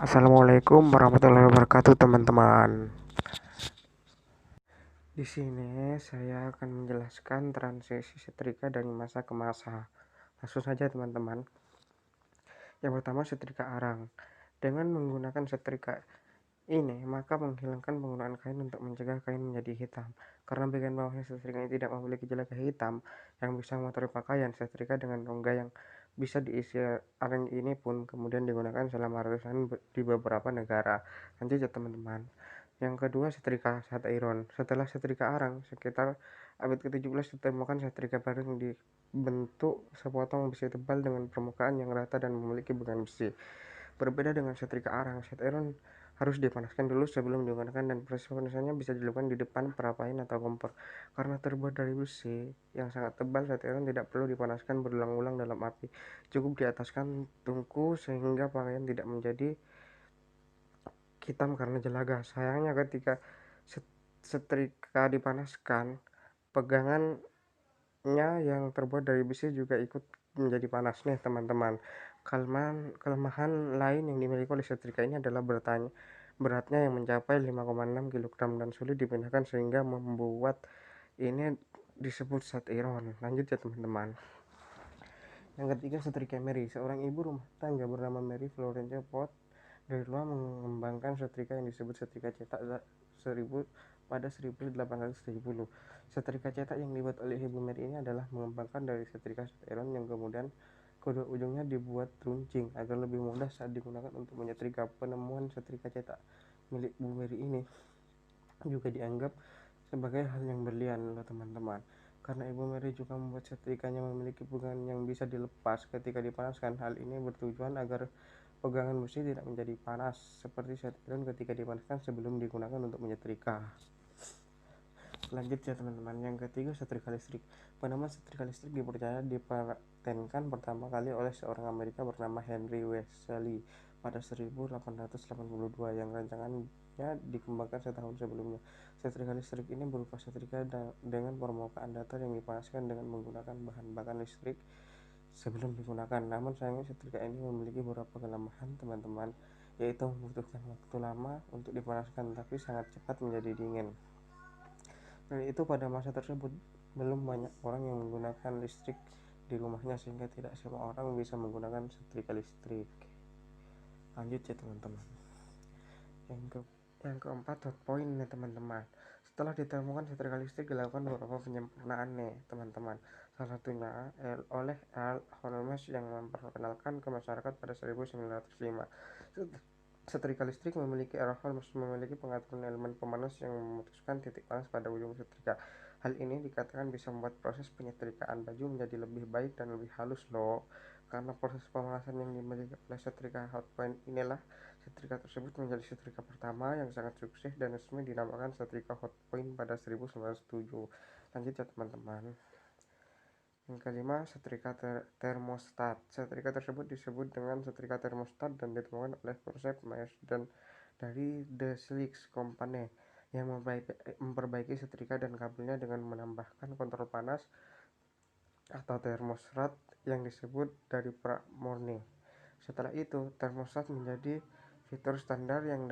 Assalamualaikum warahmatullahi wabarakatuh, teman-teman. Di sini saya akan menjelaskan transisi setrika dari masa ke masa. Langsung saja, teman-teman. Yang pertama, setrika arang. Dengan menggunakan setrika ini, maka menghilangkan penggunaan kain untuk mencegah kain menjadi hitam. Karena bagian bawahnya setrika ini tidak memiliki jelaga hitam yang bisa mengotori pakaian, setrika dengan rongga yang bisa diisi arang ini pun kemudian digunakan selama ratusan di beberapa negara. Lanjut ya, teman-teman. Yang kedua, setrika saat iron. Setelah setrika arang, sekitar abad ke-17 ditemukan setrika baru yang dibentuk sepotong besi tebal dengan permukaan yang rata dan memiliki bagian besi. Berbeda dengan setrika arang, set iron harus dipanaskan dulu sebelum digunakan dan proses pemanasannya bisa dilakukan di depan perapain atau kompor. Karena terbuat dari besi yang sangat tebal, set iron tidak perlu dipanaskan berulang-ulang dalam api. Cukup di ataskan tungku sehingga pakaian tidak menjadi hitam karena jelaga. Sayangnya ketika setrika dipanaskan, pegangannya yang terbuat dari besi juga ikut menjadi panas nih, teman-teman. Kelemahan lain yang dimiliki oleh setrika ini adalah beratnya yang mencapai 5,6 kg dan sulit dipindahkan sehingga membuat ini disebut set iron. Lanjut ya, teman-teman. Yang ketiga, setrika Mary. Seorang ibu rumah tangga bernama Mary Florence Pot dari luar mengembangkan setrika yang disebut setrika cetak pada 1870. Setrika cetak yang dibuat oleh Ibu Mary ini adalah mengembangkan dari setrika iron yang kemudian kedua ujungnya dibuat runcing agar lebih mudah saat digunakan untuk menyetrika. Penemuan setrika cetak milik Bu Mary ini juga dianggap sebagai hal yang berlian loh, teman-teman. Karena Ibu Mary juga membuat setrikanya memiliki pegangan yang bisa dilepas ketika dipanaskan. Hal ini bertujuan agar pegangan besi tidak menjadi panas seperti set iron ketika dipanaskan sebelum digunakan untuk menyetrika. Lanjut ya, teman-teman. Yang ketiga, setrika listrik. Penemuan setrika listrik dipercaya dipatenkan pertama kali oleh seorang Amerika bernama Henry Wesley pada 1882 yang rancangannya dikembangkan setahun sebelumnya. Setrika listrik ini berupa setrika dengan permukaan datar yang dipanaskan dengan menggunakan bahan bakar listrik sebelum digunakan. Namun sayangnya setrika ini memiliki beberapa kelemahan, teman-teman, yaitu membutuhkan waktu lama untuk dipanaskan tapi sangat cepat menjadi dingin. Dan itu pada masa tersebut belum banyak orang yang menggunakan listrik di rumahnya sehingga tidak semua orang bisa menggunakan setrika listrik. Lanjut ya, teman-teman. Yang keempat, hot point nih, teman-teman. Setelah ditemukan setrika listrik dilakukan beberapa penyempurnaan nih, teman-teman. Salah satunya oleh Earl Holmes yang memperkenalkan ke masyarakat pada 1905. Setrika listrik memiliki Earl Holmes memiliki pengaturan elemen pemanas yang memutuskan titik panas pada ujung setrika. Hal ini dikatakan bisa membuat proses penyetrikaan baju menjadi lebih baik dan lebih halus loh. Karena proses pemanasan yang dimiliki oleh setrika hot point inilah setrika tersebut menjadi setrika pertama yang sangat sukses dan resmi dinamakan setrika hot point pada 1907. Lanjut ya, teman-teman. Yang kelima, setrika termostat. Setrika tersebut disebut dengan setrika termostat dan ditemukan oleh Joseph Myers dan dari The Slicks Company yang memperbaiki setrika dan kabelnya dengan menambahkan kontrol panas atau termostat yang disebut dari Pratt Morny. Setelah itu, termostat menjadi fitur standar yang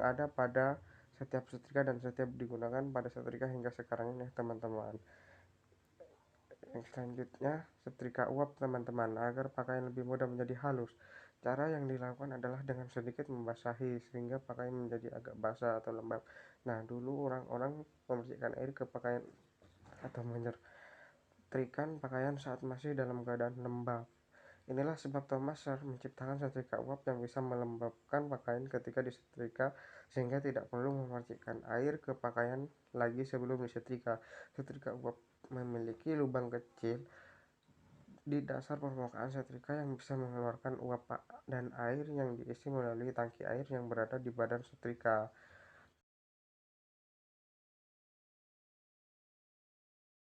ada pada setiap setrika dan setiap digunakan pada setrika hingga sekarang ini, teman-teman. Yang selanjutnya, setrika uap, teman-teman. Agar pakaian lebih mudah menjadi halus, cara yang dilakukan adalah dengan sedikit membasahi sehingga pakaian menjadi agak basah atau lembab. Nah, dulu orang-orang memercikan air ke pakaian atau menyetrikakan pakaian saat masih dalam keadaan lembab. Inilah sebab Thomas Sher menciptakan setrika uap yang bisa melembabkan pakaian ketika disetrika sehingga tidak perlu memercikan air ke pakaian lagi sebelum disetrika. Setrika uap memiliki lubang kecil di dasar permukaan setrika yang bisa mengeluarkan uap dan air yang diisi melalui tangki air yang berada di badan setrika.